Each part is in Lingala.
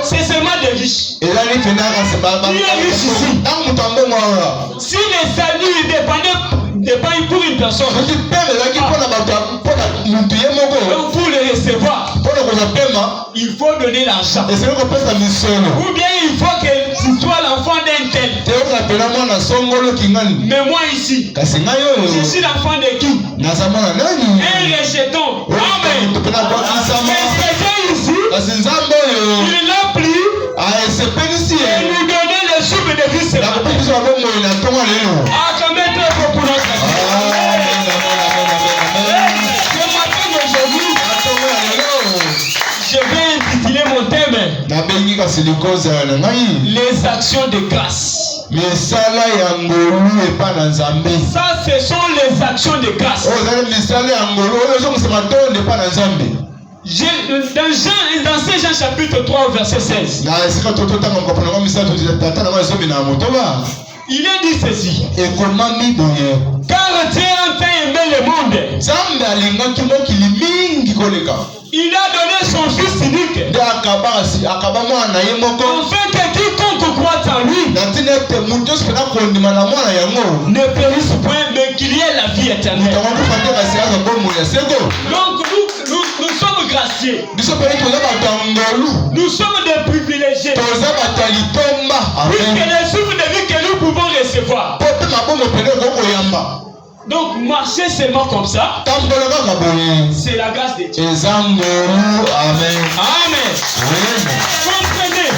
C'est seulement des riches. Il est riche ici. Si les saluts dépendent pour une personne, donc pour le recevoir, il faut donner l'argent. Ou bien il faut que tu sois l'enfant d'un tel. Mais moi ici, je suis l'enfant de qui? Un rejeton. Amen. Ici, il l'a pris et nous donner le souffle de vie. Ce matin, je vais intituler mon thème les actions de grâce. Ça, ce sont les actions de grâce. Dans Saint Jean chapitre 3 verset 16, il est dit ceci: car Dieu a tant aimé le monde, il a donné son fils unique, afin que quiconque croit en lui ne périsse point, mais qu'il y ait la vie éternelle. Donc nous sommes graciés. Nous sommes des privilégiés. Puisque le souffle de vie que nous pouvons recevoir. Donc marcher seulement comme ça, c'est la grâce de Dieu. Amen. Comprenez.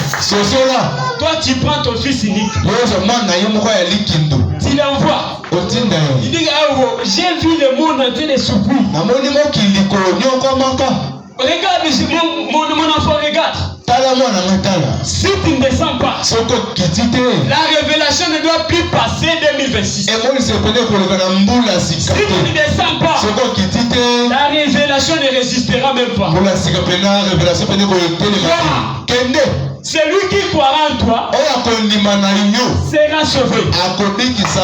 Toi tu prends ton fils unique, tu l'envoies. Il dit j'ai vu le monde en train de souffrir. Regarde mon enfant, regarde. Si tu ne descends pas, la révélation ne doit plus passer 2026. Si tu ne descends pas, la révélation ne résistera même pas. Celui qui croira en toi sera sauvé. C'est ça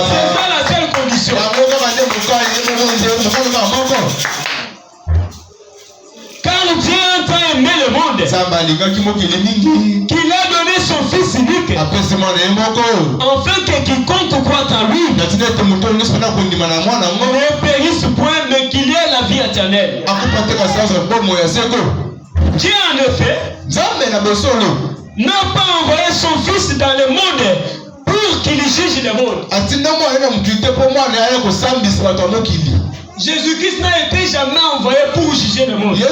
la seule condition. Car Dieu a tant aimé le monde qu'il a donné son fils unique, afin que quiconque croit en lui ne périsse point, mais qu'il y ait la vie éternelle. Dieu en effet n'a pas envoyé son fils dans le monde pour qu'il juge le monde. Jésus-Christ n'a été jamais envoyé pour juger le monde. Pour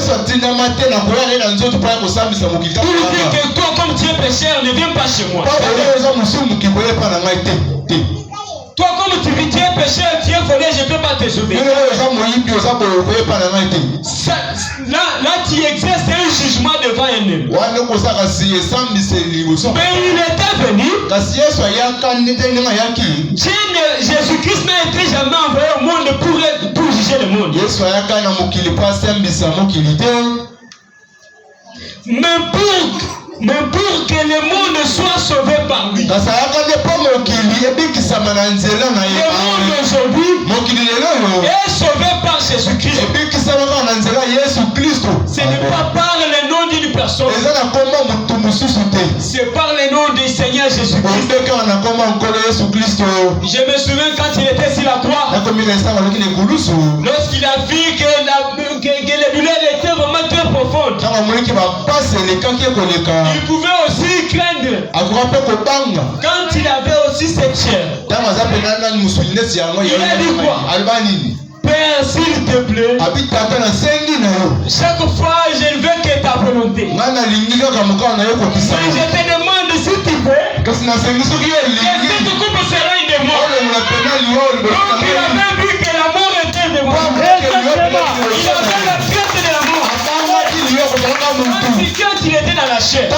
dire que toi, comme tu es pécheur, ne viens pas chez moi. Toi, comme tu es pécheur, tu es volé, je ne peux pas te sauver. Là, tu exerces un jugement devant un homme. Mais il était venu. Jésus-Christ n'a été jamais envoyé au monde pour juger le monde. Mais pour que le monde soit sauvé par lui. Le monde aujourd'hui est sauvé par Jésus-Christ. Ce n'est pas par le nom d'une personne. C'est par le nom du Seigneur Jésus-Christ. Je me souviens quand il était sur la croix. Lorsqu'il a vu que les douleurs étaient vraiment très profondes. Il pouvait aussi craindre quand il avait aussi cette chair. Il a dit quoi? Père, s'il te plaît, chaque fois je ne veux que ta volonté. Mais je te demande si tu veux que cette coupe sera une de mort. Donc il avait vu que la mort était de mort. Il avait la crainte de la mort. Quand il était dans la chair.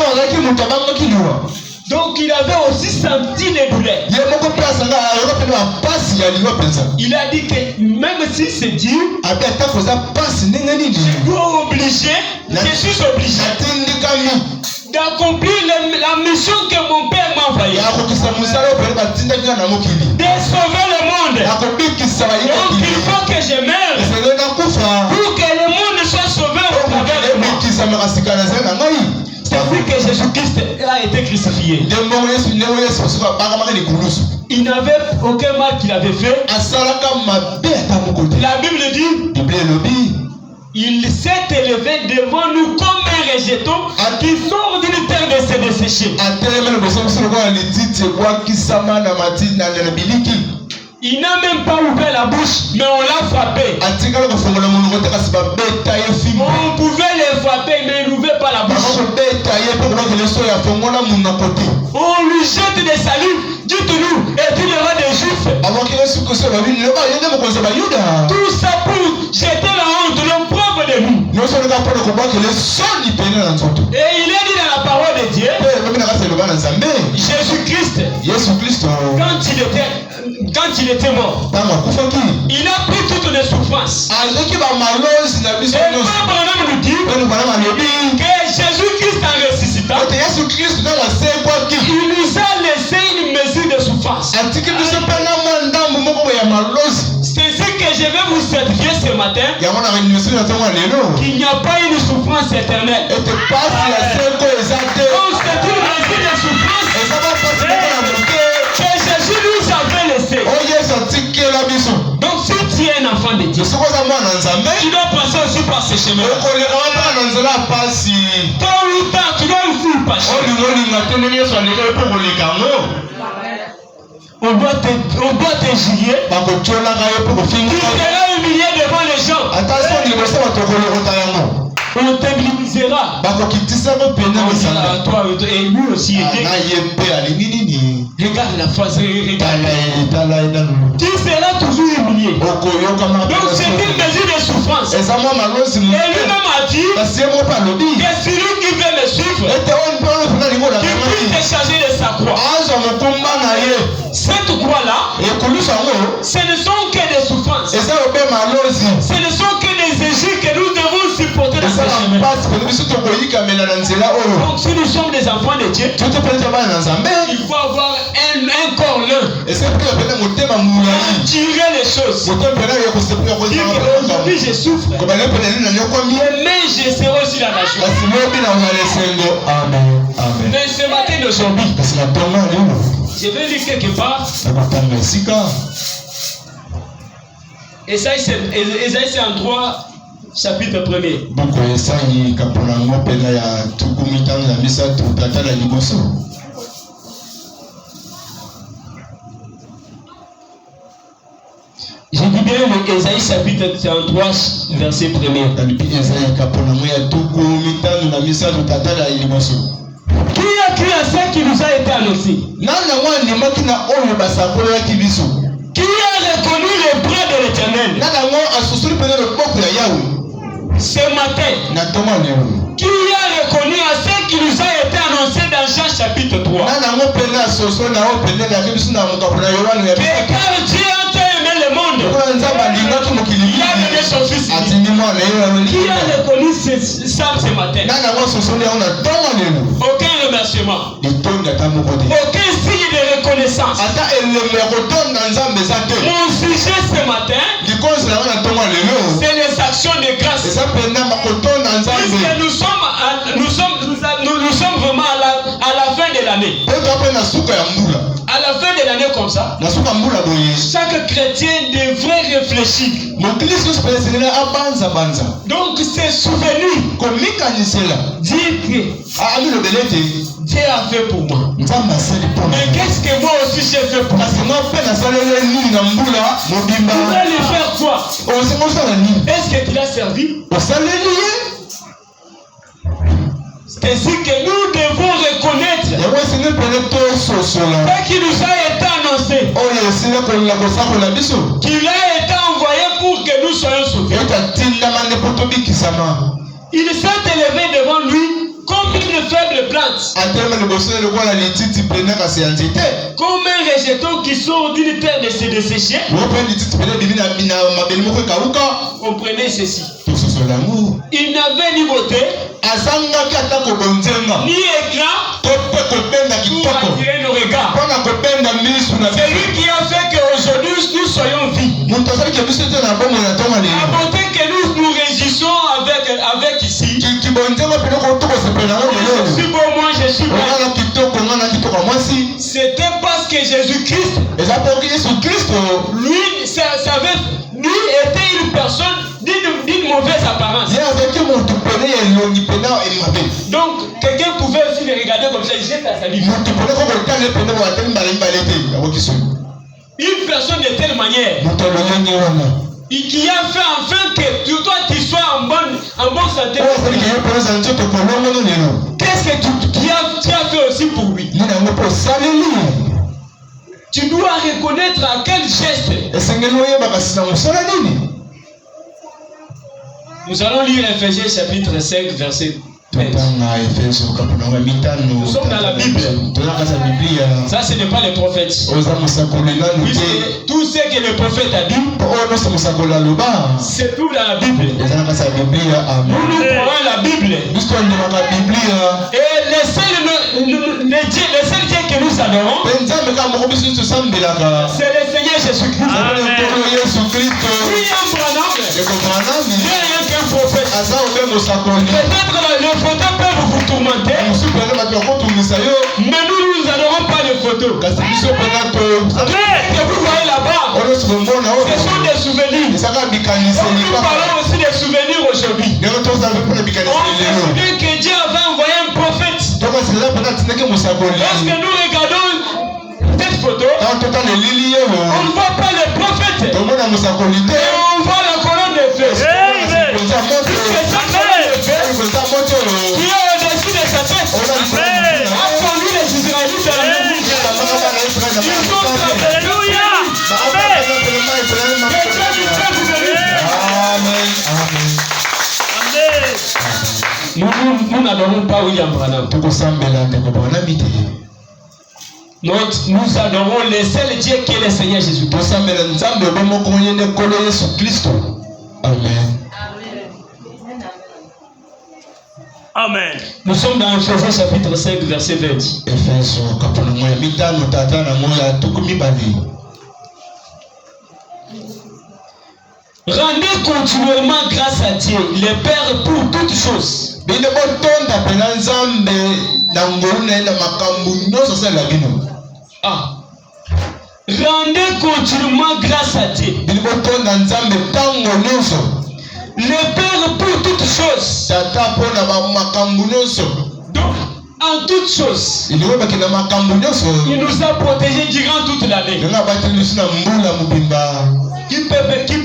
Donc il avait aussi senti les douleurs. Il a dit que même si c'est Dieu, je suis obligé d'accomplir la mission que mon Père m'a envoyée. De sauver le monde. Donc il faut que je meure pour que le monde soit sauvé au travers de moi. C'est-à-dire que Jésus-Christ a été crucifié. Il n'avait aucun mal qu'il avait fait. La Bible dit, il s'est élevé devant nous comme un rejeton qui sort d'une terre desséchée. Il n'a même pas ouvert la bouche, mais on l'a frappé. On pouvait le frapper, mais il n'ouvrait pas la bouche. On lui jette des salives. Dites-nous, es-tu le roi des Juifs? Tout ça pour jeter la honte, l'opprobre de nous. Et il est dit dans la parole de Dieu, Jésus-Christ, quand il était mort, il a pris toutes les souffrances. Et Paul Branham nous dit que Jésus-Christ en ressuscitant, il nous a laissé une mesure de souffrance. C'est ce que je vais vous certifier ce matin, qu'il n'y a pas une souffrance éternelle. Donc c'est une mesure de souffrance que Jésus nous avait laissé. Donc si tu es un enfant de Dieu, tu dois passer aussi par ce chemin. Tôt ou tard, tu dois aussi passer. On doit te juger. Tu seras humilié devant les gens. On t'indimisera. Toi et lui aussi. Regarde la face. Tu seras toujours humilié. Donc c'est une mesure de souffrance. Et lui-même a dit que celui qui veut me suivre, qui puisse décharger de sa croix. Cette croix-là, ce ne sont que des souffrances. Ce ne sont que des échecs que nous devons supporter dans ce chemin. Donc si nous sommes des enfants de Dieu, il faut avoir un corps l'un. Tirer les choses. Dire qu'aujourd'hui je souffre, mais je serai aussi dans la joie. Amen. Mais ce matin d'aujourd'hui, je vais lire quelque part. Esaïe 53, chapitre 1er. Je dis bien le Esaïe chapitre 33, verset 1er. Qui a cru à ce qui nous a été annoncé? Qui a reconnu les bras de l'Éternel? Ce matin, qui a reconnu à ce qui nous a été annoncé dans Jean chapitre 3? Car Dieu a tant aimé le monde, il a donné son fils. Qui a reconnu ça ce matin? Aucun remerciement, aucun signe de reconnaissance. Mon sujet ce matin, c'est les actions de grâce. Puisque nous sommes vraiment à la fin de l'année. À la fin de l'année comme ça, chaque chrétien devrait réfléchir. Donc c'est souvenu. Dire que Dieu a fait pour moi. Mais qu'est-ce que moi aussi j'ai fait pour moi? Tu vas lui faire quoi? Est-ce que tu l'as servi? C'est ainsi que nous devons reconnaître ce qui nous a été annoncé, qu'il a été envoyé pour que nous soyons sauvés. Il s'est élevé devant lui comme une faible plante, comme un rejeton qui sort d'une terre desséchée. Comprenez ceci. Il n'avait ni beauté, ni éclat pour attirer nos regards. C'est lui qui a fait qu'aujourd'hui nous soyons vivants. La beauté que nous nous réjouissons avec ici, suis beau, moi je suis beau. C'était parce que Jésus-Christ, lui était une personne d'une mauvaise apparence. Donc quelqu'un pouvait aussi le regarder comme ça, il jette à sa vie. Une personne de telle manière qui a fait enfin que toi tu sois en bonne santé. Qu'est-ce que tu as fait aussi pour lui? Tu dois reconnaître à quel geste. Nous allons lire Ephésiens chapitre 5 verset 13. Nous sommes dans la Bible. Ça, ce n'est pas les prophètes. Puisque tout ce que le prophète a dit, c'est tout dans la Bible. Nous prenons la Bible. Et le seul Dieu que nous adorons, c'est le Seigneur Jésus-Christ. Peut-être les photos peuvent vous tourmenter, mais nous n'adorons pas les photos. Que vous voyez là-bas, ce sont des souvenirs. Nous parlons aussi des souvenirs aujourd'hui. On se souvient que Dieu avait envoyé un prophète. Lorsque nous regardons cette photo, on ne voit pas le prophète, mais on voit la colonne de feu. Qui est au-dessus de sa tête, a conduit les Israélites à la maison. Nous n'adorons pas William Branham. Nous adorons le seul Dieu qui est le Seigneur Jésus-Christ. Amen. Amen. Nous sommes dans Ephésiens chapitre 5 verset 20. Rendez continuellement grâce à Dieu, le Père, pour toutes choses. Rendez continuellement grâce à Dieu, le Père, pour toutes choses. Donc, en toutes choses, il nous a protégés durant toute l'année. Qui peut me dire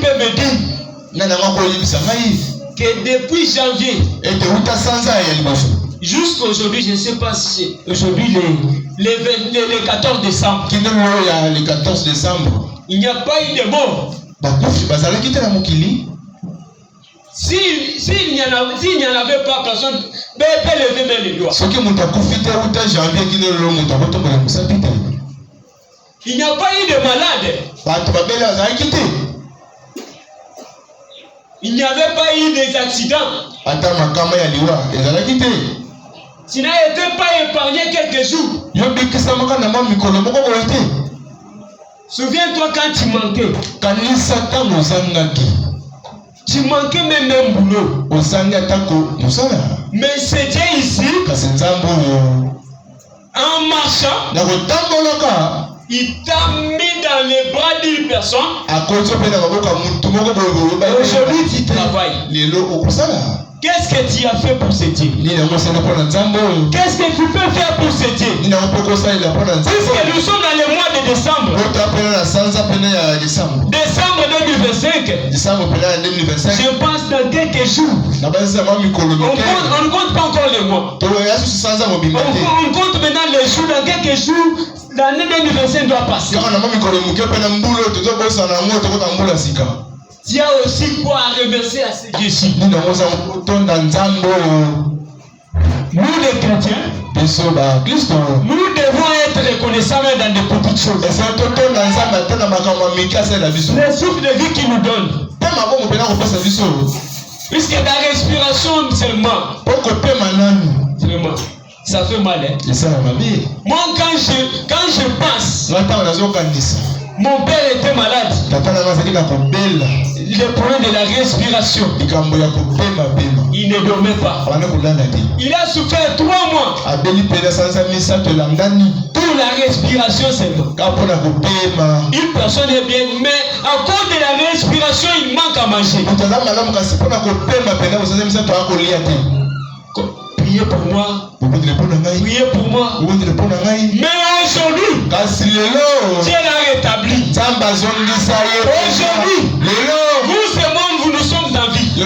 que depuis janvier jusqu'à aujourd'hui, je ne sais pas si c'est aujourd'hui le 14 décembre, il n'y a pas eu de mort. S'il n'y en avait pas, personne peut lever même les doigts. Il n'y a pas eu de malade. Il n'y avait pas eu des accidents. Tu n'as été pas épargné quelques jours. Souviens-toi quand tu manquais. Tu manquais même un boulot. Mais c'est Dieu ici, en marchant, il t'a mis dans les bras d'une personne. Aujourd'hui tu travailles. Qu'est-ce que tu as fait pour ce Dieu? Qu'est-ce que tu peux faire pour ce Dieu? Puisque nous sommes dans le mois de décembre. Décembre 2025. Je pense dans quelques jours. On ne compte pas encore les mois. On compte maintenant les jours. Dans quelques jours, l'année 2025 doit passer. Tu as aussi quoi à remercier à ce Dieu-ci. Nous les chrétiens, nous devons être reconnaissants dans de petites choses. Le souffle de vie qu'il nous donne. Puisque la respiration seulement, ça fait mal. Moi quand je pense Mon père était malade. Le problème de la respiration. Il ne dormait pas. Il a souffert 3 mois. Pour la respiration seulement. Une personne est bien, mais à cause de la respiration, il manque à manger. Priez pour moi. Priez pour moi. Mais aujourd'hui, Dieu l'a rétabli. Aujourd'hui, vous et moi, nous sommes en vie. Nous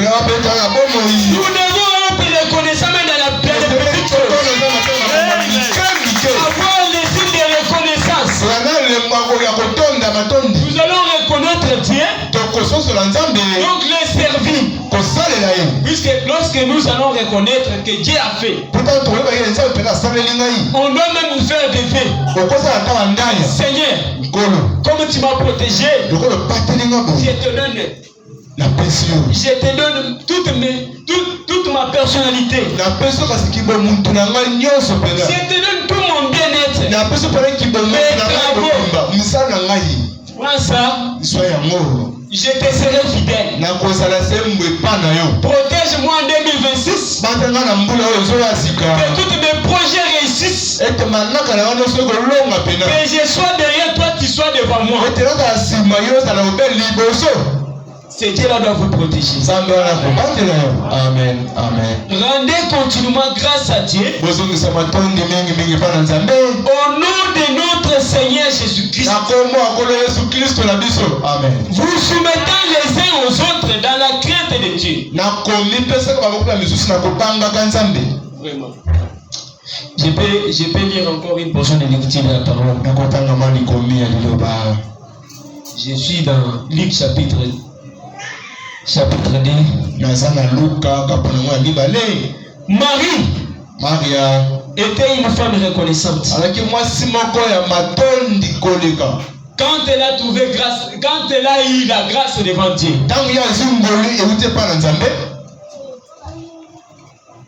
devons être reconnaissants même dans la petite chose. Avoir les signes de reconnaissance. Nous allons reconnaître Dieu. Donc les servir. Puisque lorsque nous allons reconnaître que Dieu a fait, on doit même nous faire des vœux. Seigneur, comme tu m'as protégé, je te donne toute ma personnalité. Je te donne tout mon bien-être. Prends ça. Je te serai fidèle. Protège-moi en 2026. Que tous mes projets réussissent. Que je sois derrière toi, tu sois devant moi. C'est Dieu là doit vous protéger. Amen. Amen. Rendez continuellement grâce à Dieu. Au nom de notre Seigneur Jésus-Christ. Amen. Vous soumettant les uns aux autres dans la crainte de Dieu. Vraiment. Je peux lire encore une portion de l'écriture de la parole. Je suis dans Luc chapitre 2. Marie était une femme reconnaissante. Quand elle a trouvé grâce, quand elle a eu la grâce devant Dieu,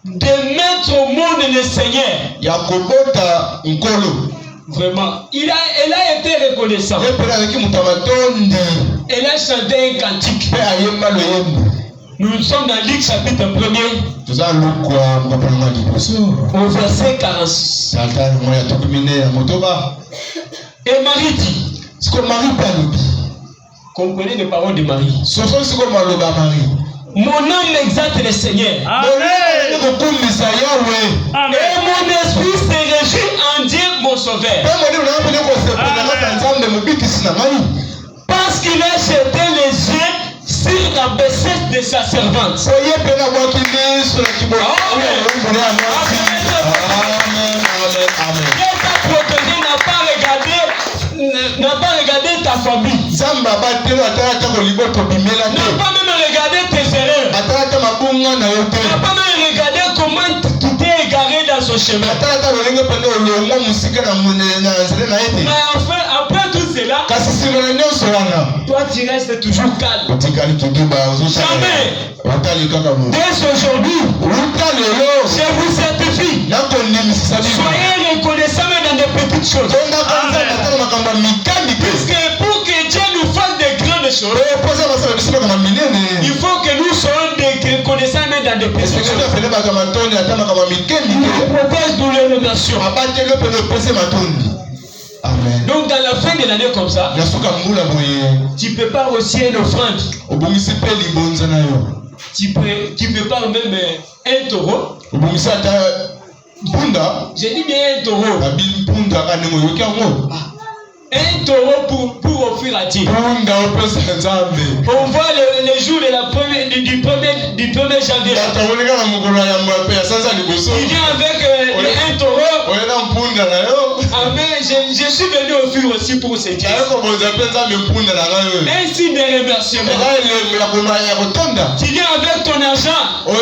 de mettre au monde le Seigneur, vraiment, elle a été reconnaissante. Elle a chanté un cantique. Nous sommes dans Luc chapitre 1er, au verset 46. Et Marie dit, comprenez les paroles de Marie. Mon âme exalte le Seigneur. Amen. Et mon esprit se réjouit en Dieu mon sauveur. Parce qu'il a jeté les yeux sur la baissesse de sa servante. Amen. Dieu t'a protégé, n'a pas regardé ta famille. N'a pas même regardé tes erreurs. N'a pas même regardé comment tu t'es égaré dans son chemin. Mais enfin, après tout cela, toi tu restes toujours calme. Jamais. Dès aujourd'hui, je vous certifie. Soyez reconnaissants dans des petites choses. Puisque pour que Dieu nous fasse des grandes choses, il faut que nous soyons des reconnaissants dans des petites choses. Nous protège, nous les remercions. Amen. Donc dans la fin de l'année comme ça, tu prépares aussi une offrande. Tu prépares même un taureau. J'ai dit bien un taureau. Un taureau pour offrir à Dieu. On voit le jour de la première, du 1er janvier. Il vient avec un taureau. Amen. Je suis venu offrir aussi pour ce Dieu. Un signe de remerciement. Tu viens avec ton argent. Tu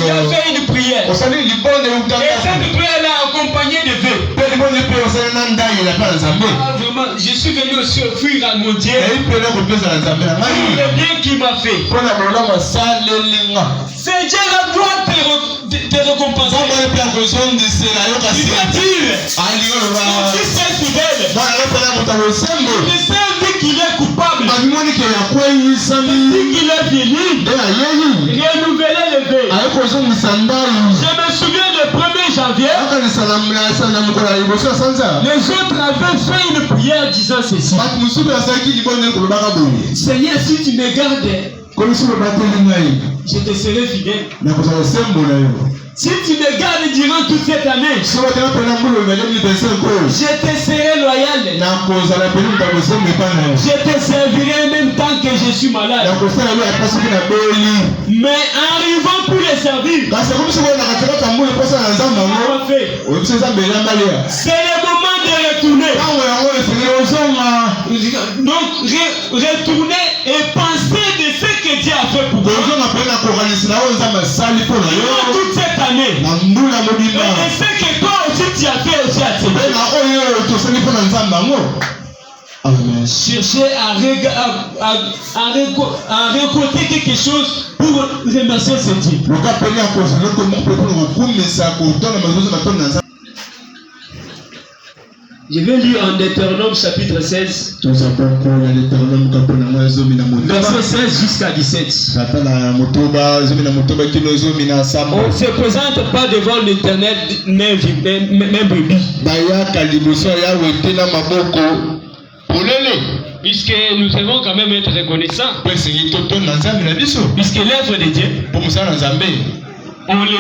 as fait une prière. Et cette prière l'a accompagné de vœux. Vraiment, je suis venu aussi offrir à mon Dieu le bien qu'il m'a fait. C'est Dieu là doit te récompenser. qu'il est coupable, qu'il est fini, renouveler le vœu. Je me souviens le 1er janvier, les autres avaient fait une prière disant ceci: Seigneur, si tu me gardes, je te serai fidèle. Si tu me gardes durant toute cette année, je te serai loyal. Je te servirai même tant que je suis malade. Mais en arrivant pour les servir, c'est le moment de retourner. Donc retourner et penser de ce que Dieu a fait pour moi toute cette année. Et ce que toi aussi tu as fait aussi à Amen. Chercher à récolter quelque chose pour remercier ce Dieu. Je vais lire en Deutéronome chapitre 16. Verset 16 jusqu'à 17. On ne se présente pas devant l'Éternel même brebis. Puisque nous devons quand même être reconnaissants. Puisque l'œuvre de Dieu, on le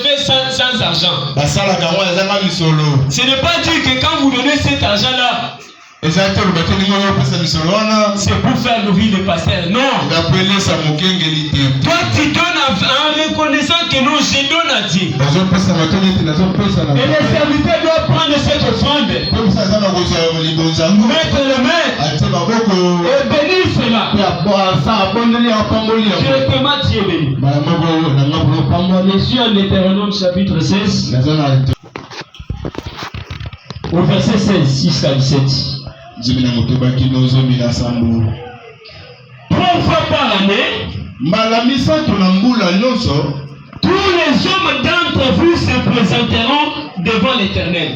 fait sans argent. Ce n'est pas dire que quand vous donnez cet argent-là, c'est pour faire nourrir le pasteur. Non. Toi, tu donnes en reconnaissant que non, je donne à Dieu. Et les serviteurs doivent prendre cette offrande, mettre les mains et bénir cela. Directement Dieu béni. Je suis en Deutéronome chapitre 16, au verset 16 jusqu'à 17. 3 fois par année, tous les hommes d'entre vous se présenteront devant l'Éternel.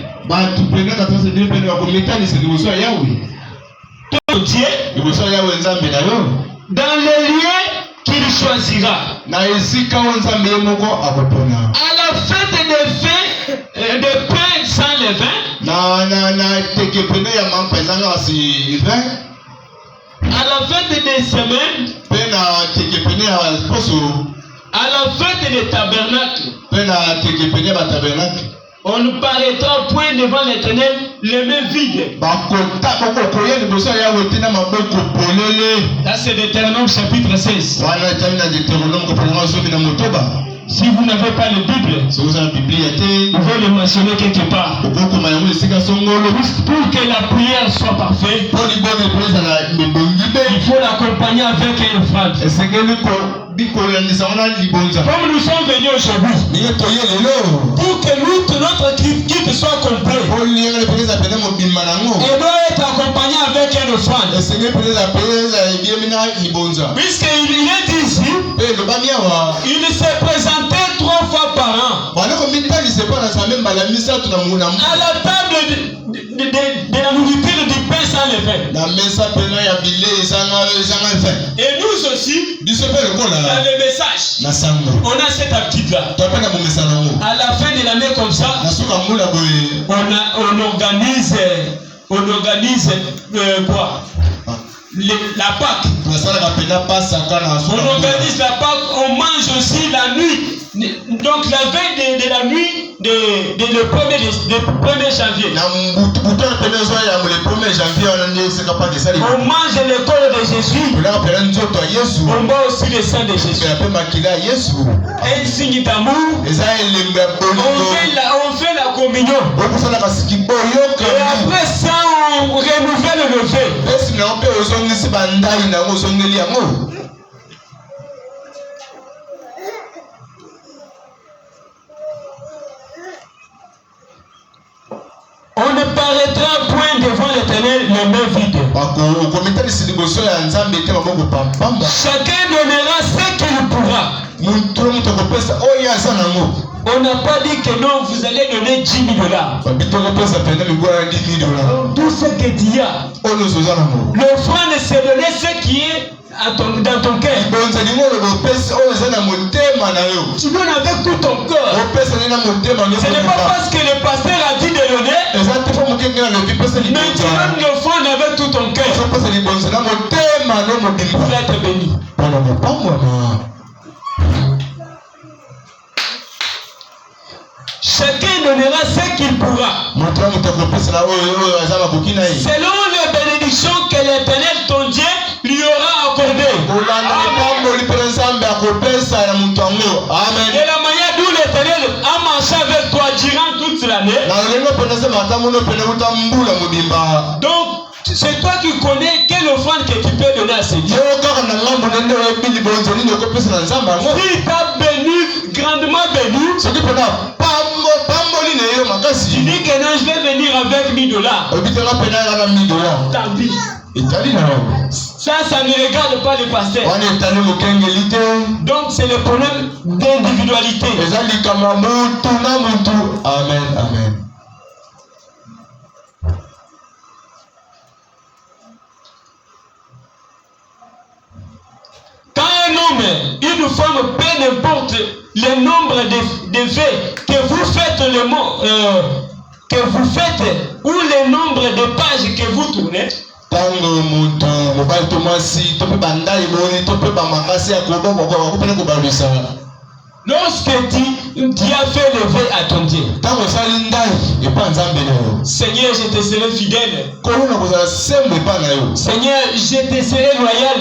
Ton Dieu, dans les lieux qu'il choisira. À la fête de pain sans levain, à la fête des semaines, à la fête des tabernacles, on ne paraîtra point devant l'Éternel les mains vides. Là c'est Deutéronome chapitre 16. Si vous n'avez pas la Bible, vous pouvez le mentionner quelque part. Pour que la prière soit parfaite, il faut l'accompagner avec une offrande. Comme nous sommes venus aujourd'hui, pour que notre guide soit complet, et doit être accompagné avec une offrande. Puisqu'il est dit ici, il s'est présenté 3 fois par an à la table de la nourriture du pain sans levain. Et nous aussi, dans le message, on a cette habitude-là. À la fin de l'année comme ça, on organise quoi? La Pâque. On organise la Pâque, on mange aussi la nuit. Donc la veille de la nuit de le 1er janvier. On mange le corps de Jésus. On boit aussi le sang de Jésus. Un signe d'amour. On fait la communion. Et après ça, on renouvelle le vœu. On ne paraîtra point devant l'Éternel les mains vides. Chacun donnera ce qu'il pourra. On n'a pas dit que non, vous allez donner 10 000 $. Tout ce que tu as. L'offrande, c'est donner ce qui est dans ton cœur. Tu donnes avec tout ton cœur. Ce n'est pas parce que le pasteur a dit de donner, mais tu donnes l'offrande avec tout ton cœur. Pour être béni. Chacun donnera ce qu'il pourra. Selon les bénédictions que l'Éternel ton Dieu lui aura accordées. Et la manière d'où l'Éternel a marché avec toi durant toute l'année. Donc, c'est toi qui connais quelle offrande que tu peux donner à ce Dieu. S'il t'a béni, grandement béni, tu dis que non, je vais venir avec 1 000 $. Tant pis. Ça ne regarde pas le pasteur. Donc c'est le problème d'individualité. Amen, amen. Quand un homme, une femme, peu n'importe le nombre de faits que vous faites, ou le nombre de pages que vous tournez, lorsque tu as fait lever à ton Dieu, Seigneur, je te serai fidèle. Seigneur, je te serai loyal.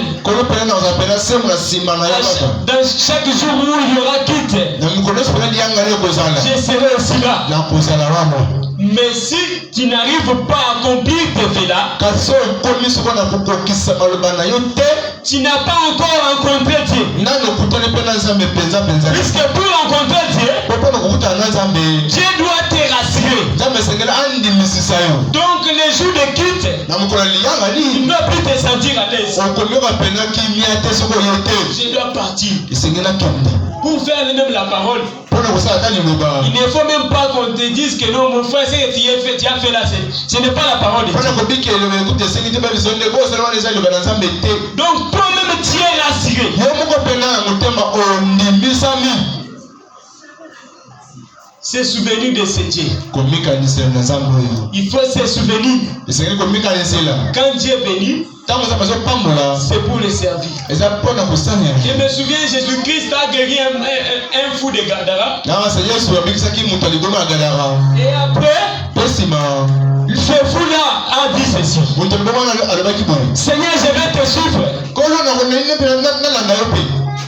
Dans chaque jour où il y aura quitte, je serai aussi là. Mais si tu n'arrives pas à accomplir tes faits-là, tu n'as pas encore rencontré Dieu. Puisque pour rencontrer Dieu, Dieu doit te rassurer. Donc les jours de quitte, tu ne dois plus te sentir à l'aise. Je dois partir. Pour faire même la parole, il ne faut même pas qu'on te dise que non, mon frère, ce que tu as fait là, ce n'est pas la parole de Dieu. Donc toi-même tu es rassuré. Se souvenir de ce Dieu. Il faut se souvenir. Quand Dieu est béni, c'est pour le servir. Je me souviens, Jésus-Christ a guéri un fou de Gadara. Et après, ce fou-là a dit ceci: Seigneur, je vais te suivre.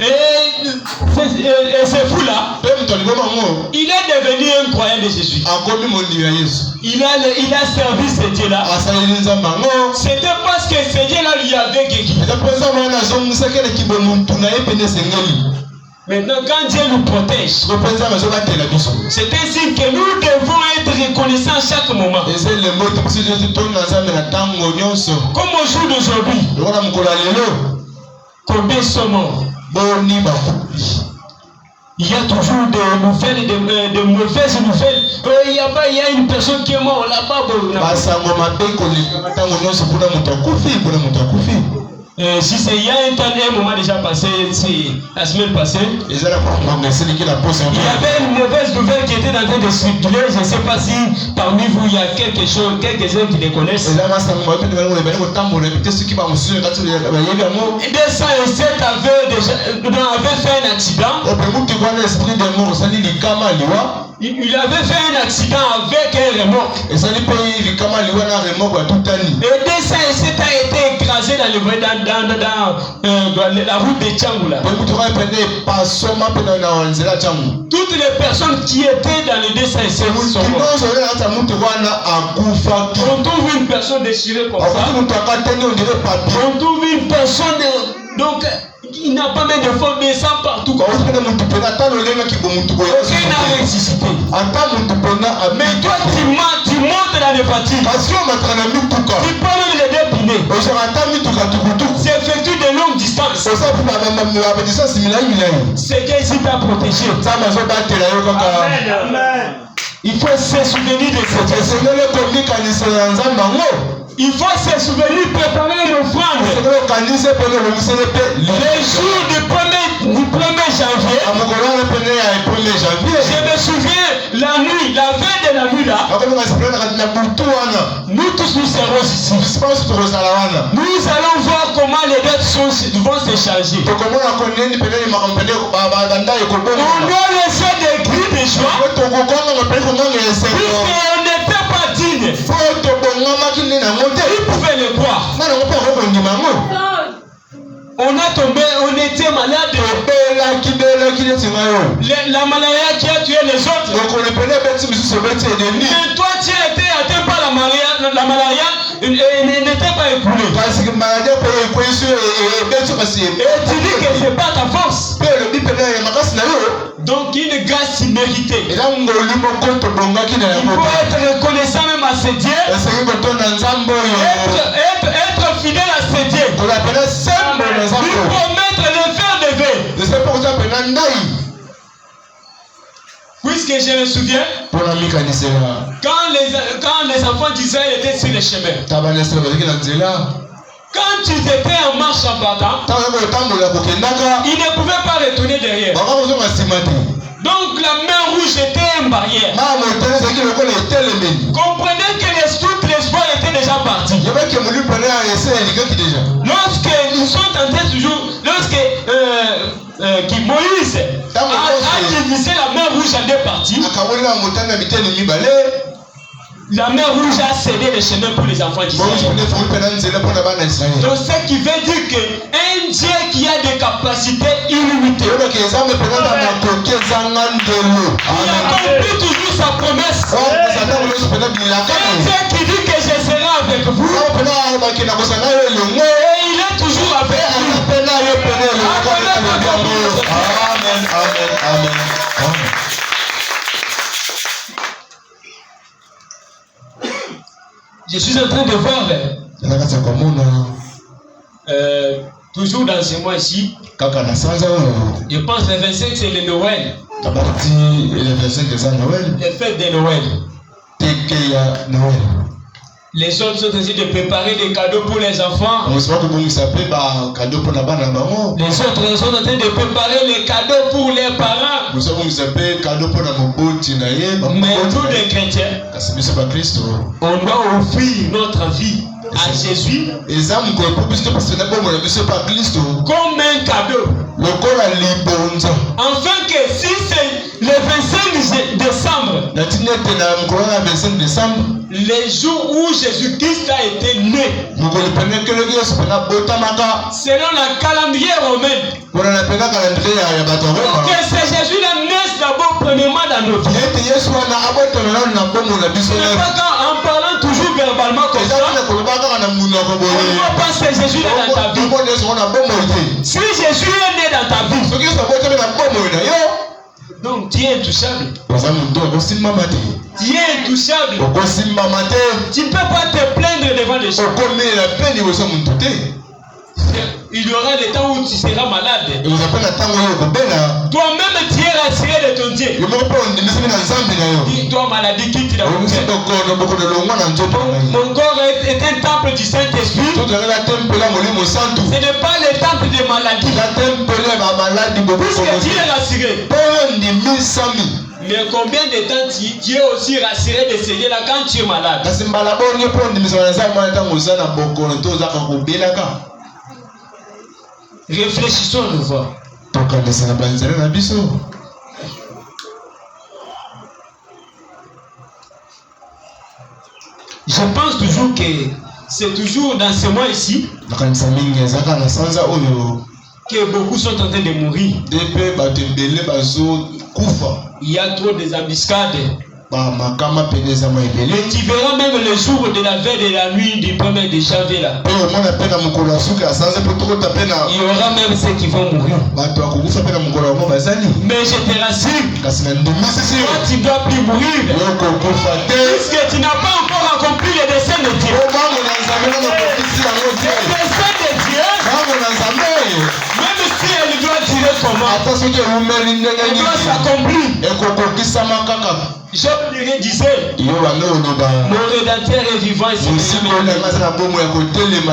Et ce fou-là, il est devenu un croyant de Jésus. Il a servi ce Dieu-là. C'était parce que ce Dieu-là lui avait guéri. Maintenant, quand Dieu nous protège, c'est ainsi que nous devons être reconnaissants à chaque moment. Comme au jour d'aujourd'hui, combien sont morts? Il y a toujours de nouvelles, de mauvaises nouvelles. Il y a une personne qui est morte là-bas. Si c'est il y a un moment déjà passé, c'est la semaine passée, il y avait une mauvaise nouvelle qui était en train de circuler. Je ne sais pas si parmi vous il y a quelques-uns qui les connaissent. Et 207 avait fait un accident. Il avait fait un accident avec un remorque. Et 207 a été écrasé dans la route de Tchangula. Toutes les personnes qui étaient dans le 207 sont mortes. On trouve une personne déchirée comme ça. On trouve une personne donc il n'a pas même de forme, mais sans partout. Aucun n'a ressuscité. Mais toi tu montes la dans les voitures. Tu peux même les dépiner. S'effectue de longues distances. C'est Dieu ici t'a protégé. Amen. Il faut se souvenir de cette chose. Il faut se souvenir, préparer une offrande. Le jour du 1er janvier, je me souviens, la nuit, la veille de la nuit là, nous tous nous serons ici. Nous allons voir comment les dates vont se changer. On doit laisser des cris de joie. Puisqu'on n'était pas digne. Ils pouvaient le voir. On a tombé, on était malade. La maladie qui a tué les autres. Mais toi, tu as été atteint par la maladie et n'était pas écoulé. Et tu dis que ce n'est pas ta force. Donc une grâce imméritée. Il faut être reconnaissant même à ce Dieu. Être fidèle à ce Dieu. Lui promettre le faire de veille. Puisque je me souviens, quand les enfants d'Israël étaient sur le chemin, quand ils étaient en marche en battant, ils ne pouvaient pas retourner derrière. Donc la main rouge était une barrière. Comprenez que tout l'espoir était déjà parti. Lorsque nous sommes tentés toujours, lorsque Moïse a divisé la main rouge en deux parties, la main rouge a cédé le chemin pour les enfants d'Israël. Donc ce qui veut dire qu'un Dieu qui a des capacités illimitées, il accomplit toujours sa promesse. Un Dieu qui dit que je serai avec vous, et il est toujours avec vous. Amen, amen, amen. Je suis en train de voir, toujours dans ce mois-ci, je pense que le 25 c'est le Noël. Les fêtes de Noël. Les hommes sont en train de préparer des cadeaux pour les enfants. Les autres sont en train de préparer les cadeaux pour les parents. Mais nous les chrétiens, on doit offrir notre vie à Jésus comme un cadeau. Enfin que si c'est le 25 décembre, le jour où Jésus-Christ a été né, selon la calendrier romaine, que c'est Jésus-là naisse d'abord premièrement dans nos vies. Ce n'est pas qu'en parlant toujours verbalement comme ça, on ne voit pas que Jésus-là dans ta vie. Si Jésus est né dans ta vie, donc tu es intouchable. Tu es intouchable. Tu ne peux pas te plaindre devant les gens. Il y aura des temps où tu seras malade. Toi-même tu es rassuré de ton Dieu. Toi maladie quitte la mon corps est un temple du Saint-Esprit. Ce n'est pas le temple de maladie. Puisque tu es rassuré. Mais combien de temps tu es aussi rassuré de Seigneur là quand tu es malade? Réfléchissons nous voir. Je pense toujours que c'est toujours dans ce mois ici que beaucoup sont en train de mourir. Il y a trop des embuscades. Et tu verras même le jour de la veille de la nuit du 1er de janvier là. Il y aura même ceux qui vont mourir. Mais je te rassure, toi tu ne dois plus mourir. Puisque tu n'as pas encore accompli le dessein de Dieu. Le dessein de Dieu, même si elle doit tirer comment, elle doit s'accomplir. Job lui disait, mon rédacteur est vivant ici.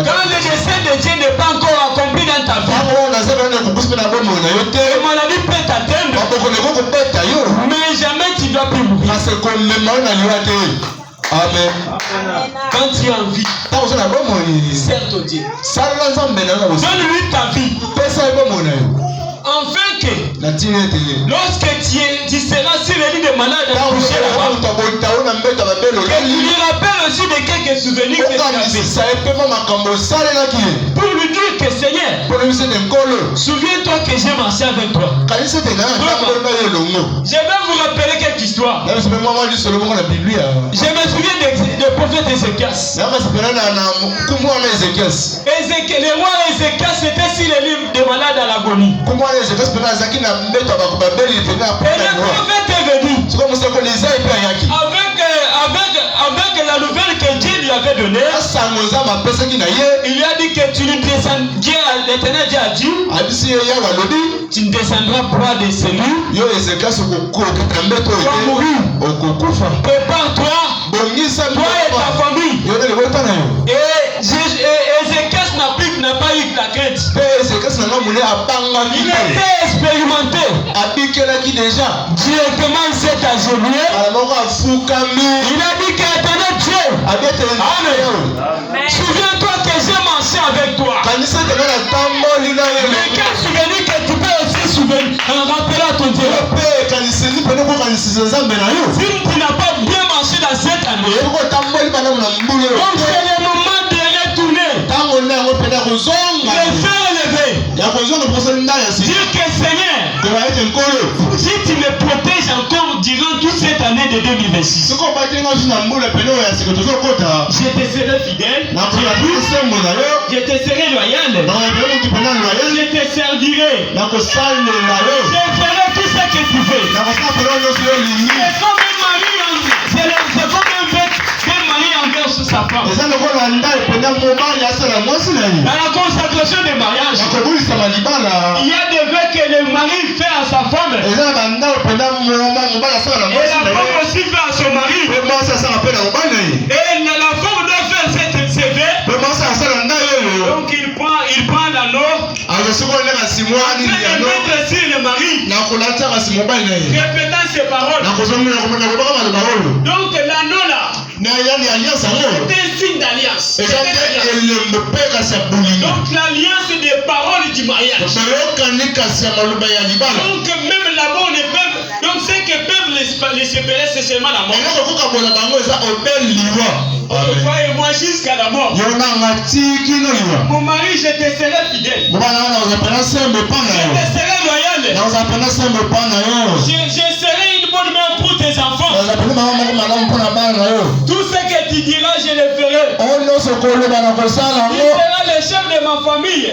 Quand le dessein de Dieu n'est pas encore accompli dans ta vie, la maladie peut t'atteindre, mais jamais tu ne dois plus mourir. Amen. Quand tu as envie, sers ton Dieu. Donne-lui ta vie. Enfin que lorsque tu seras sur le lit de malade, tu lui rappelles aussi de quelques souvenirs que tu as fait. Pour lui dire que Seigneur, souviens-toi que j'ai marché avec toi. Je vais vous rappeler quelques histoires. Je me souviens du prophète Ézéchias. Le roi Ézéchias était sur le lit de malade à l'agonie. Et le prophète est venu avec la nouvelle que Dieu lui avait donnée. Il lui a dit que tu ne descendras, l'Éternel Dieu a dit, tu ne descendras pas de celui qui va mourir. Prépare-toi, toi et ta famille. Et Ézéchias n'a pas eu la crainte. Il était expérimenté. Directement il s'est agenouillé. Il a dit qu'éternel Dieu, amen. Souviens-toi que j'ai marché avec toi. Mais quel souvenir que tu peux aussi souvenir en rappelant ton Dieu. Si tu n'as pas bien marché dans cette année, donc c'est le moment de retourner. Le faire lever. Dire que Seigneur, si tu me protèges encore durant toute cette année de 2026, je te serai fidèle, je te serai loyal, je te servirai, je ferai tout ce que tu fais. C'est comme un mari, c'est comme un mari envers sa femme. Dans la consacration des mariages, il y a des vœux que le mari fait à sa femme et la femme aussi fait à son mari. Et la femme doit faire ces vœux. Donc il prend l'anneau afin de mettre sur le mari, répétant ses paroles. Donc l'anneau là, c'est un signe d'alliance. Donc l'alliance des paroles du mariage. Donc même la mort ne peut. Donc ce que peuvent les séparer, c'est seulement la mort. Toi et moi jusqu'à la mort. Mon mari, je te serai fidèle. Je te serai loyal. Je serai une bonne mère pour tes enfants. Tout ce que tu diras, je le ferai. Tu seras le chef de ma famille.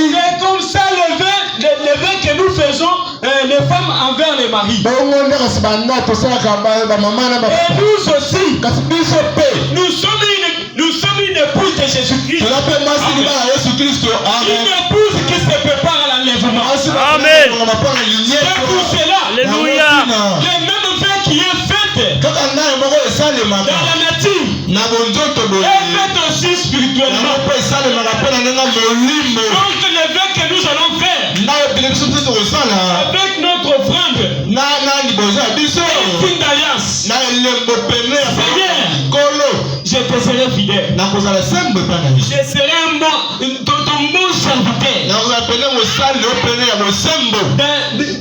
C'est comme ça le vœu que nous faisons, les femmes envers les maris. Et nous aussi, nous sommes une épouse de Jésus-Christ. Une épouse qui se prépare à l'enlèvement. Amen. C'est pour cela, Alléluia. le même vœu qui est fait dans la nature est fait aussi spirituellement. Donc le vœu que nous allons faire avec notre offrande est une d'alliance. Seigneur, je te serai serai fidèle. Je serai ton bon serviteur.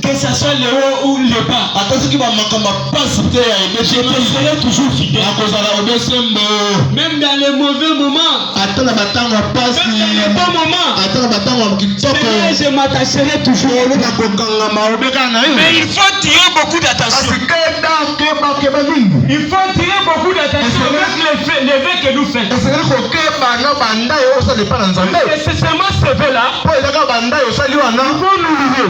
Que ça soit le haut ou le bas. Je serai toujours fidèle. Même dans les mauvais moments. Même dans les bons moments. Je m'attacherai toujours. Mais il faut tirer beaucoup d'attention. Il faut tirer beaucoup d'attention avec les vœux que nous faisons. Et c'est seulement ce vœu-là. Il faut nous lever.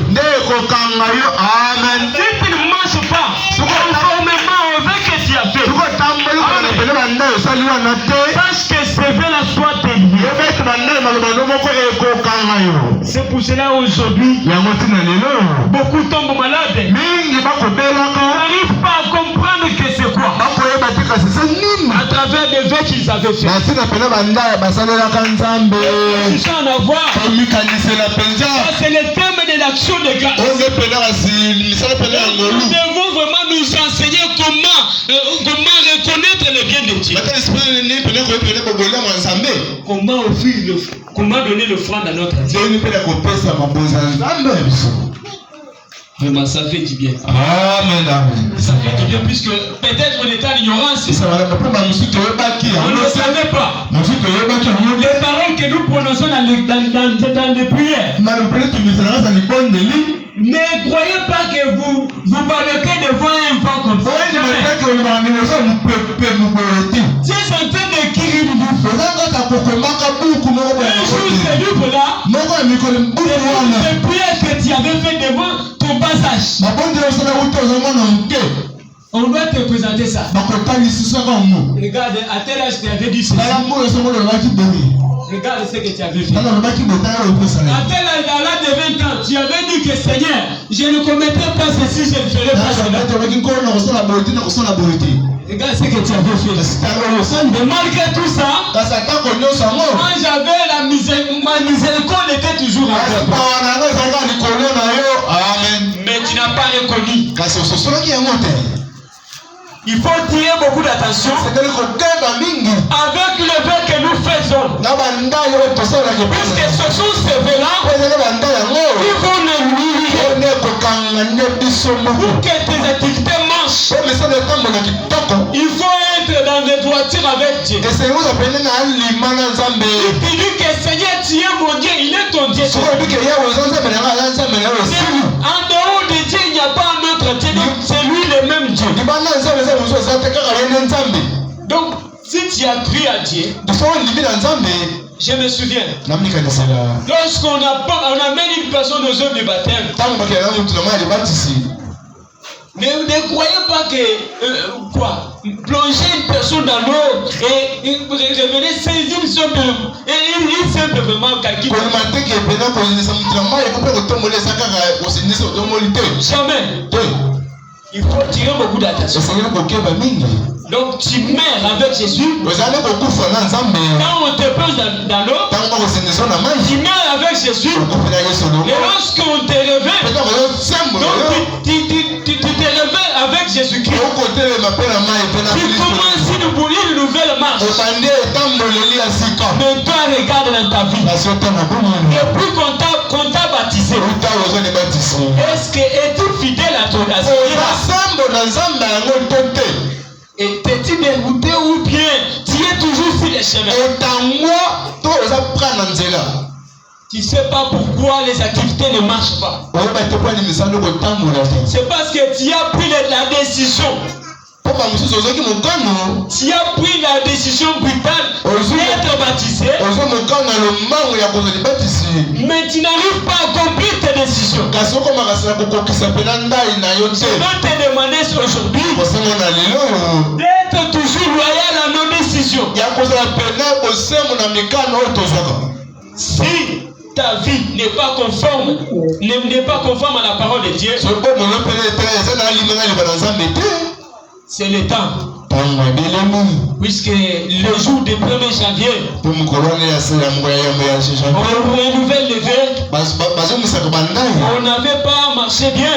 Si tu ne marches pas conformément au vœu que tu as fait, sache que ce vœu-là soit délié. C'est pour cela aujourd'hui, beaucoup tombent malades. N'arrivent pas à comprendre que c'est quoi. À travers des vœux qu'ils avaient fait. Ils en avoir. C'est le thème de l'action de grâce. Nous devons vraiment nous enseigner comment reconnaître le bien de Dieu. Comment donner l'offrande à notre Dieu. Vraiment, ça fait du bien. Amen. Ça fait du bien puisque peut-être on était en ignorance. On ne le savait pas. Les paroles que nous prononçons dans les prières. Ne croyez pas que vous balloquez devant un vent comme ça. Dieu est en train d'écrire une boucle. Un jour, c'est lui là. Les prières que tu avais fait devant ton passage. On doit te présenter ça. Regarde, à tel âge tu avais dit ceci. Regarde ce que tu avais fait. À tel âge, à l'âge de 20 ans, tu avais dit que Seigneur, je ne commettrai pas ceci, je ne ferai pas cela. Regarde ce que tu avais fait. Mais malgré tout ça, quand j'avais ma miséricorde était toujours avec toi. Mais tu n'as pas reconnu. Il faut tirer beaucoup d'attention avec le vœu que nous faisons. Puisque ce sont ces vœux-là qui vont nous nourrir pour que tes activités marchent. Il faut être dans les droitures avec Dieu. Il dit que Seigneur, tu es mon Dieu, il est ton Dieu. En dehors de Dieu, il n'y a pas un autre Dieu. Donc c'est lui le même Dieu. Donc, si tu as cru à Dieu, je me souviens, lorsqu'on amène une personne aux œuvres du baptême, ne croyez pas que plonger une personne dans l'eau et revenir saisir une simple vraiment calcul. Jamais. Il faut tirer beaucoup d'attention. Donc tu meurs avec Jésus. Quand on te pose dans l'eau, tu meurs avec Jésus. Et lorsqu'on te réveille, donc tu te réveilles avec Jésus-Christ. Tu commences une nouvelle marche. Mais toi regarde dans ta vie. Et puis qu'on t'a baptisé, est-ce que es-tu fidèle à ton Seigneur? Et t'es-tu dégoûté ou bien tu es toujours sur les chemins? Tu ne sais pas pourquoi les activités ne marchent pas. C'est parce que tu as pris la décision. Tu as pris la décision brutale d'être baptisé. Mais tu n'arrives pas à accomplir tes décisions. Je vais te demander aujourd'hui d'être toujours loyal à nos décisions. Si ta vie n'est pas conforme à la parole de Dieu, c'est le temps. Puisque le jour du 1er janvier, on renouvelle les vœux. On n'avait pas marché bien.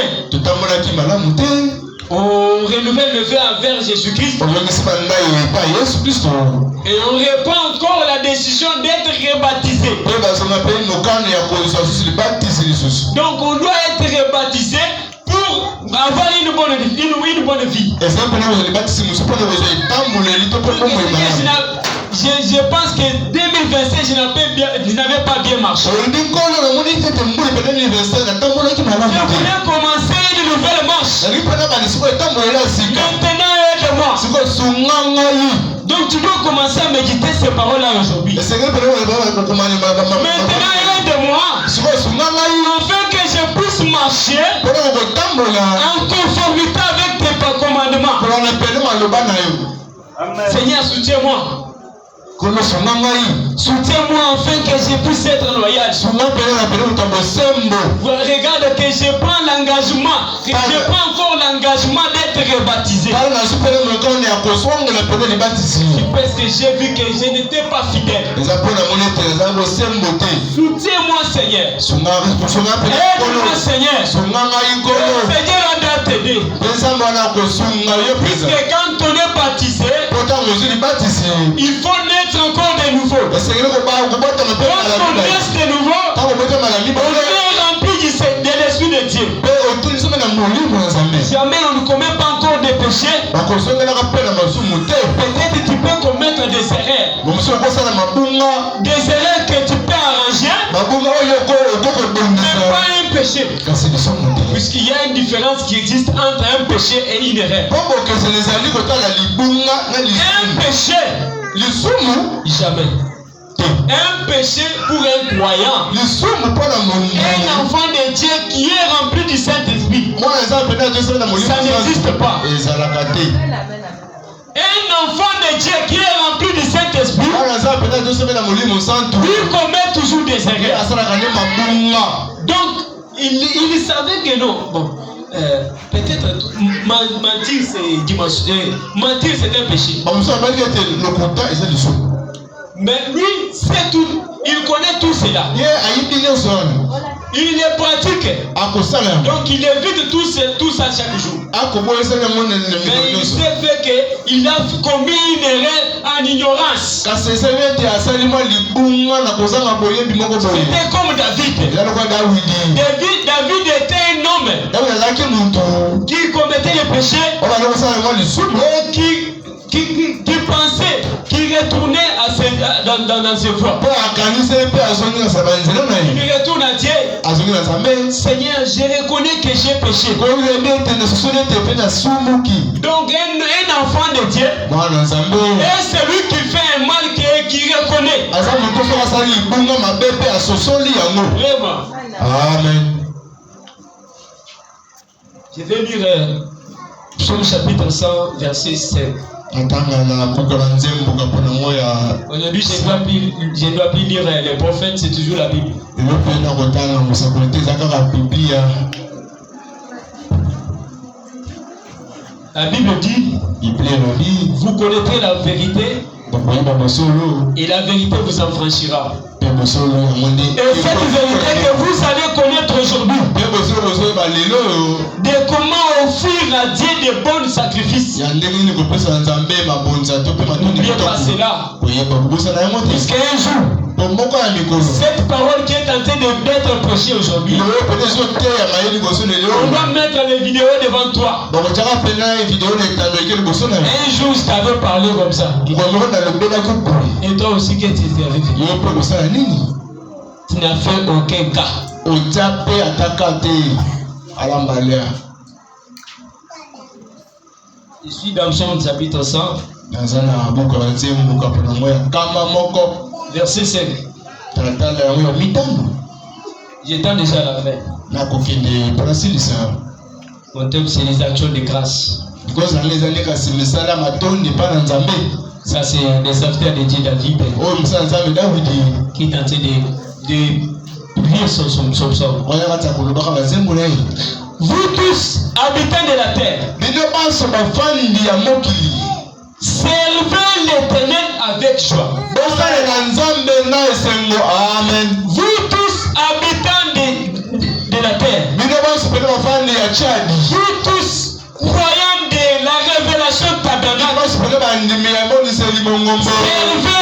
On renouvelle nouvelle levée envers Jésus-Christ. Et on reprend encore la décision d'être rebaptisé. Donc on doit être rebaptisé pour avoir une bonne vie. Je pense que 2025, je n'avais pas bien marché. Je voulais commencer une nouvelle marche. Maintenant, aide-moi. Donc tu dois commencer à méditer ces paroles-là aujourd'hui. Maintenant, aide-moi afin que je puisse marcher en conformité avec tes commandements. Seigneur, soutiens-moi. Soutiens-moi afin que je puisse être loyal. Regarde que je prends l'engagement, que je prends encore l'engagement d'être rebaptisé. Parce que j'ai vu que je n'étais pas fidèle. Soutiens-moi, Seigneur. Aide-moi, Seigneur. Seigneur a t'aider. Puisque quand on est baptisé, il faut naître encore de nouveau. Lorsqu'on naît de nouveau, on est rempli de l'esprit de Dieu. Jamais on ne commet pas encore de péchés. Peut-être tu peux commettre des erreurs. Des erreurs que tu peux arranger. Mais pas un péché. Puisqu'il y a une différence qui existe entre un péché et une erreur. Un péché, jamais. Un péché pour un croyant. Un enfant de Dieu qui est rempli du Saint-Esprit. Ça n'existe pas. Un enfant de Dieu qui est rempli du Saint-Esprit, il commet toujours des erreurs. Donc, il savait que non. Bon, peut-être mentir c'est un péché. Mais lui, c'est tout. Il connaît tout cela. Il les pratique. Donc il évite tout ça chaque jour. Mais il s'est fait qu'il a commis une erreur en ignorance. C'était comme David. David était un homme qui commettait les péchés et qui pensait, qui retournait dans ses voies. Il retourne à Dieu. Seigneur, je reconnais que j'ai péché. Donc un enfant de Dieu est celui qui fait un mal qui reconnaît. Vraiment. Amen. Je vais lire Psaume chapitre 100, verset 5. Aujourd'hui, je dois plus lire les prophètes, c'est toujours la Bible. La Bible dit, vous connaîtrez la vérité et la vérité vous affranchira. Et cette vérité que vous allez connaître aujourd'hui, de comment offrir à Dieu de bons sacrifices. N'oubliez pas cela. Puisqu'un jour, cette parole qui est en train d'être prêchée aujourd'hui, on doit mettre les vidéos devant toi. Un jour, je t'avais parlé comme ça. Et toi aussi, qu'est-ce qui t'est arrivé? Tu n'as fait aucun cas. Je suis dans Psaume chapitre 100, verset 5. J'étends déjà à la fin. Mon thème, c'est les actions de grâce. Ça, c'est les serviteurs de Dieu David qui est en train de prier son psaume. Vous tous, habitants de la terre, servez l'Éternel avec joie. Amen. Vous tous, habitants de la terre, vous tous, croyants de la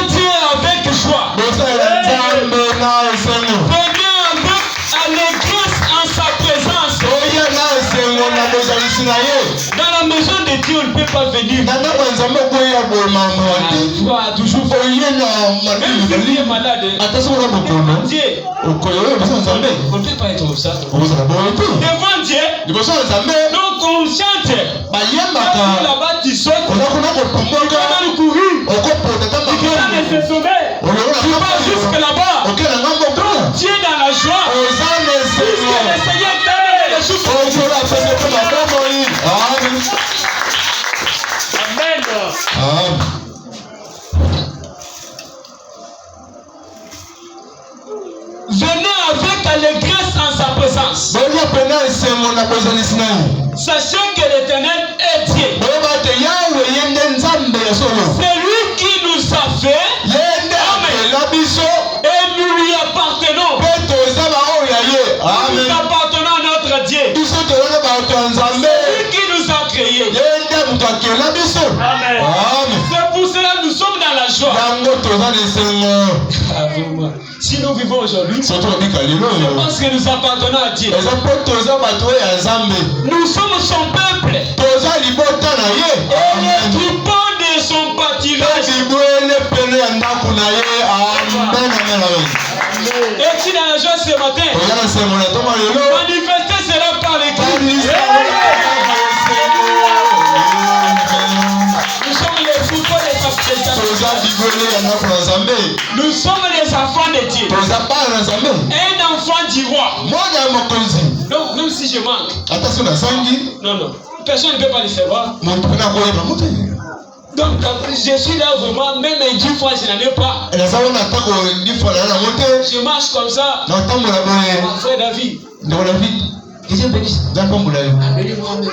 Dieu avec joie. Venez un peu à l'église en sa présence. Dans la maison de Dieu, on ne peut pas venir. Toujours. Même si tu es malade, Dieu, on ne peut pas être ça. Devant Dieu, donc on chante. Là-bas, tu sautes. Tu vas courir. Tu vas se sauver. Tu vas jusque là-bas. Dieu dans la joie. Puisque le Seigneur t'a donné les choses. Amen. Venez avec allégresse en sa présence. Sachez que l'Éternel est Dieu. C'est lui qui nous a fait. Et nous lui appartenons. Nous appartenons à notre Dieu. C'est lui qui nous a créés. Amen. C'est pour cela que nous sommes dans la joie. Si nous vivons aujourd'hui, c'est parce que nous appartenons à Dieu. Nous sommes son peuple. Et les troupeaux de son pâturage. Es-tu dans la joie ce matin? Manifester cela par l'église. Nous sommes les troupeaux de sa présence. Nous sommes les enfants de Dieu. Un enfant du roi. Donc même si je manque. Non. Personne ne peut pas le savoir. Donc je suis là vraiment, même 10 fois je n'en ai pas. Je marche comme ça. Mon frère David. Que Dieu bénisse. Amène-moi même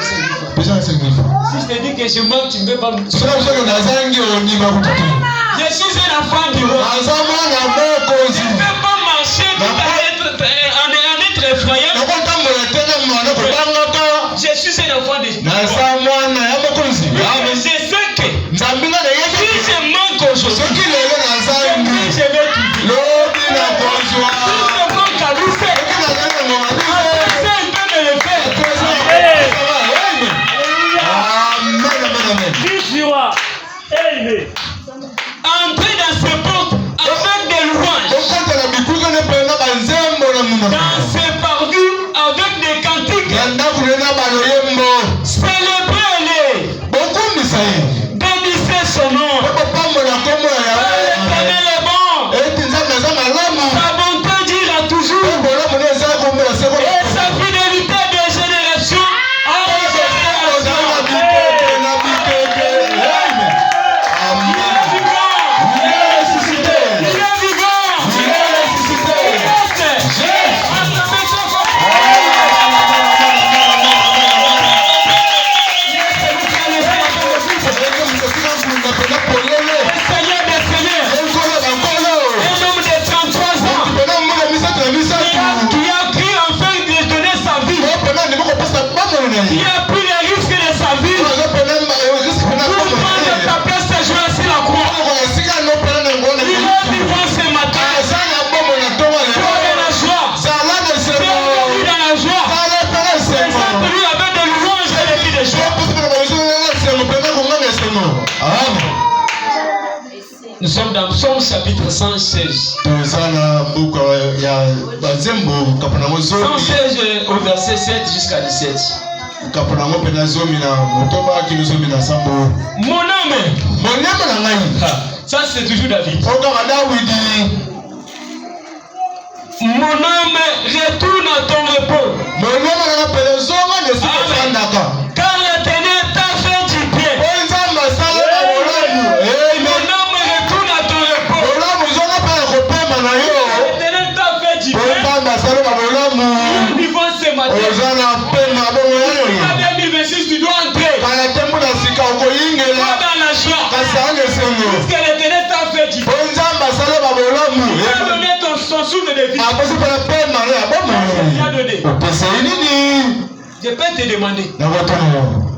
5 000 fois. Si je te dis que je manque, tu ne peux pas me dire. Je suis un enfant du roi. Je ne peux pas marcher en être effrayant. Je suis un enfant de Dieu. Je sais que si je manque aujourd'hui, je vais tout vivre. Si je manque à lui, entrer dans ces portes avec des louanges, dans ces parvis avec des cantiques, célébrer-les, bénissez son nom. L'Éternel est bon, sa bonté dira toujours, et sa fidélité de génération en génération. Il a pris les risques de sa vie pour prendre ta place et jouer sur la croix. Il est vivant ce matin. Toi dans la joie. Bienvenue dans la joie. Présente-lui avec des louanges et des cris de joie. Nous sommes dans Psaume chapitre 116. 116 au verset 7 jusqu'à 17. Mon âme. Ça c'est toujours David. Mon âme retourne à ton repos. Car l'Éternel t'a fait du bien. Mon âme retourne à ton repos. L'Éternel t'a fait du bien. Nous vivons ce matin. Tu dois entrer. Toi dans la joie. Puisque l'Éternel t'a fait du bien. Il t'a donné son souffle de vie. Je peux te demander.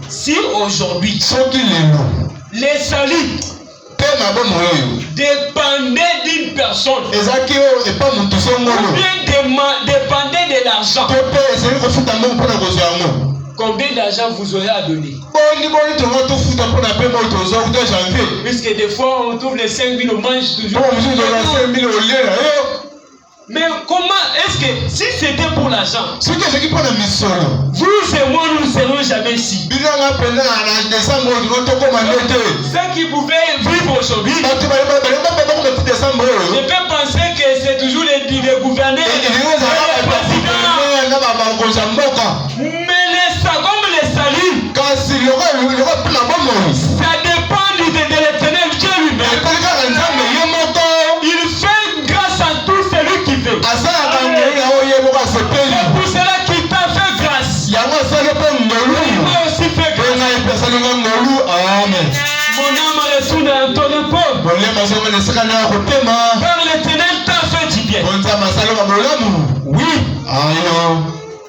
Si aujourd'hui Les salis dépendaient d'une personne. Ou bien dépendaient de l'argent. Combien d'argent vous aurez à donner? Puisque des fois on trouve les 5 000, on mange toujours. Mais comment est-ce que si c'était pour l'argent, vous et moi nous ne serions jamais ici? Ceux qui pouvaient vivre aujourd'hui, je peux penser que c'est toujours les gouverneurs, les présidents. Mais comme les saluts, ça dépend de l'éternel Dieu lui-même. Il fait grâce à tout celui qui fait. C'est pour cela qu'il t'a fait grâce. Il m'a aussi fait grâce. Mon âme retourne à ton épaule. Car l'éternel t'a fait du bien. Oui.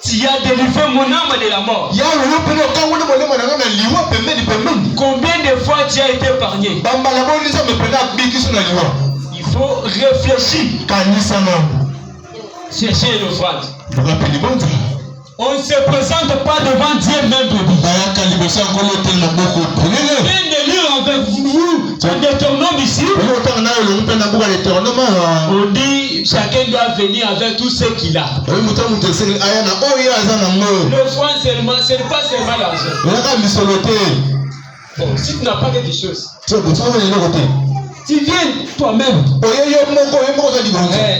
Tu as délivré mon âme de la mort. Combien de fois tu as été épargné? Il faut réfléchir. Chercher une offrande. On ne se présente pas devant Dieu même bébé. Viens de lire avec vous un Deutéronome ici. On dit chacun doit venir avec tout ce qu'il a. L'offrande seulement, ce n'est pas seulement l'argent. Bon, si tu n'as pas quelque chose, tu viens toi-même.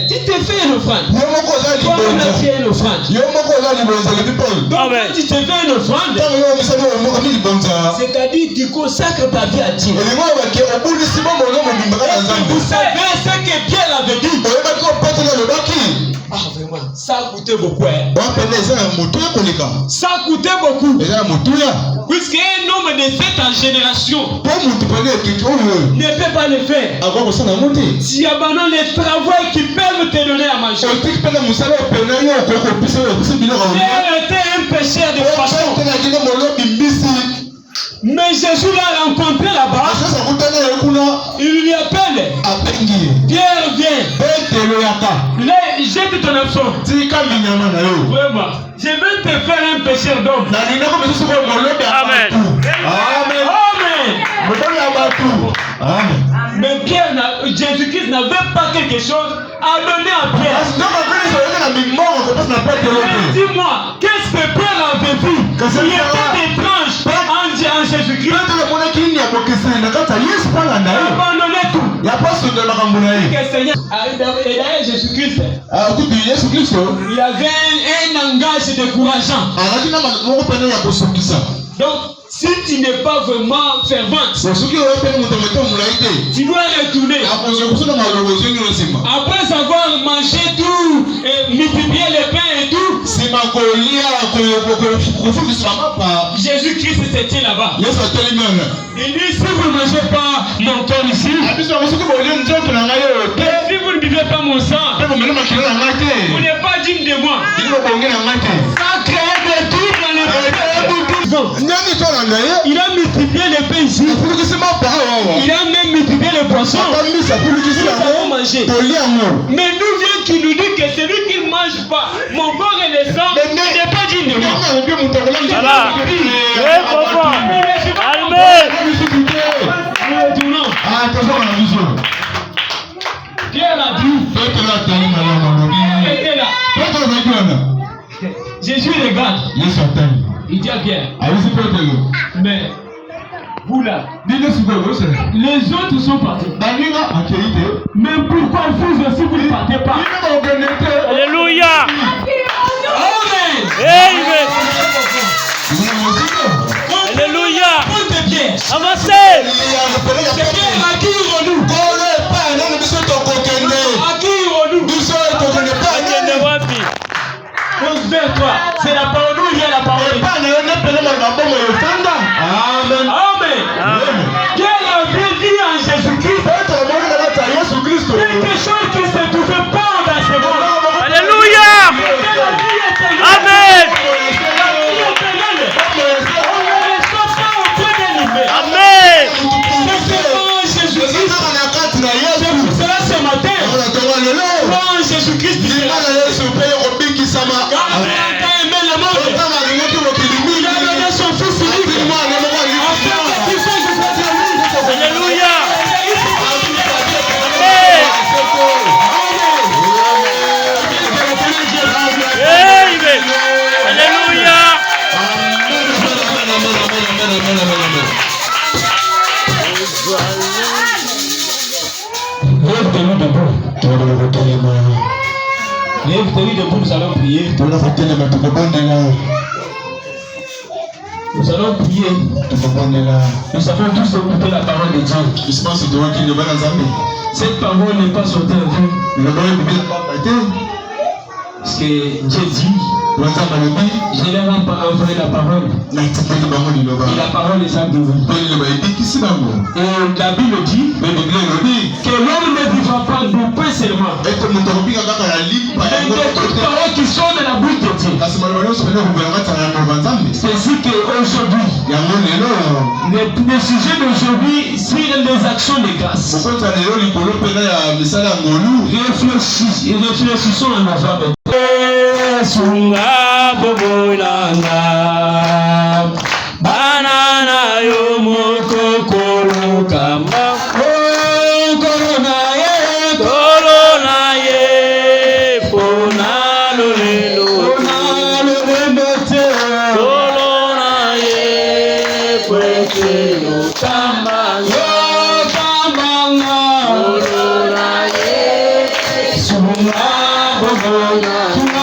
Tu te fais une offrande. Toi-même tu fais une offrande. Donc quand tu te fais une offrande, c'est-à-dire tu consacres ta vie à Dieu. Vous savez ce que Pierre avait dit. Ah vraiment, ça a coûté beaucoup. Ça a coûté beaucoup. Puisqu'un homme de cette génération ne peut pas le faire. Tu abandonnes les travaux qui peuvent te donner à manger. Pierre était un pécheur de façon. Mais Jésus l'a rencontré là-bas. Il lui appelle. Pierre, viens. Jette ton absent. Vraiment. Je vais te faire un pécheur d'homme. Amen. Amen. Amen. Mais Pierre, Jésus-Christ n'avait pas quelque chose à donner à Pierre. Dis-moi, qu'est-ce que Pierre avait vu? Il y a pas d'étrange en Jésus-Christ. Abandonnez tout. Et d'ailleurs, Jésus-Christ, il avait un langage décourageant. Donc, si tu n'es pas vraiment fervent, tu dois retourner. Après avoir mangé tout, et multiplié le pain et tout, Jésus-Christ se tient là-bas. Il dit, si vous ne mangez pas mon corps ici, et si vous ne buvez pas mon sang, vous n'êtes pas digne de moi. Ça crée des troubles dans le il a multiplié le pain ici. Il a même multiplié le poisson. Nous avons mangé. Mais nous vient qui nous dit que celui qui ne mange pas mon corps et le sang n'est pas digne de moi. Pierre a dit. Jésus regarde. Il dit à Pierre. Mais vous là, les autres sont partis. Mais pourquoi vous aussi vous ne partez pas? Alléluia. Amen. Alléluia. Avancez. C'est Pierre à qui irons-nous? À qui irons-nous? Pose vers toi. C'est la parole où il y a la parole. Amen. Amen. Quel avait dit en Jésus-Christ quelque chose qui se trouvait pas dans ce monde. Alléluia. Amen. Amen. Lève-toi debout. Lève-toi debout, nous allons prier. Nous allons prier. Nous savons tous écouter la parole de Dieu. Cette parole n'est pas sortie en vous. Parce que Dieu dit, je leur ai envoyé la parole. Et la parole est avec vous. Et la Bible dit que l'homme ne vivra pas de pain seulement, mais de toute parole qui sort de la bouche de Dieu. C'est ainsi qu'aujourd'hui, le sujet d'aujourd'hui, c'est les actions de grâce. Réfléchissons à nos âmes. Sunga bobolanga banana yo mokokolo kama corona ye pona lolelo te corona ye kwekelo kama yo corona ye sunga bobolanga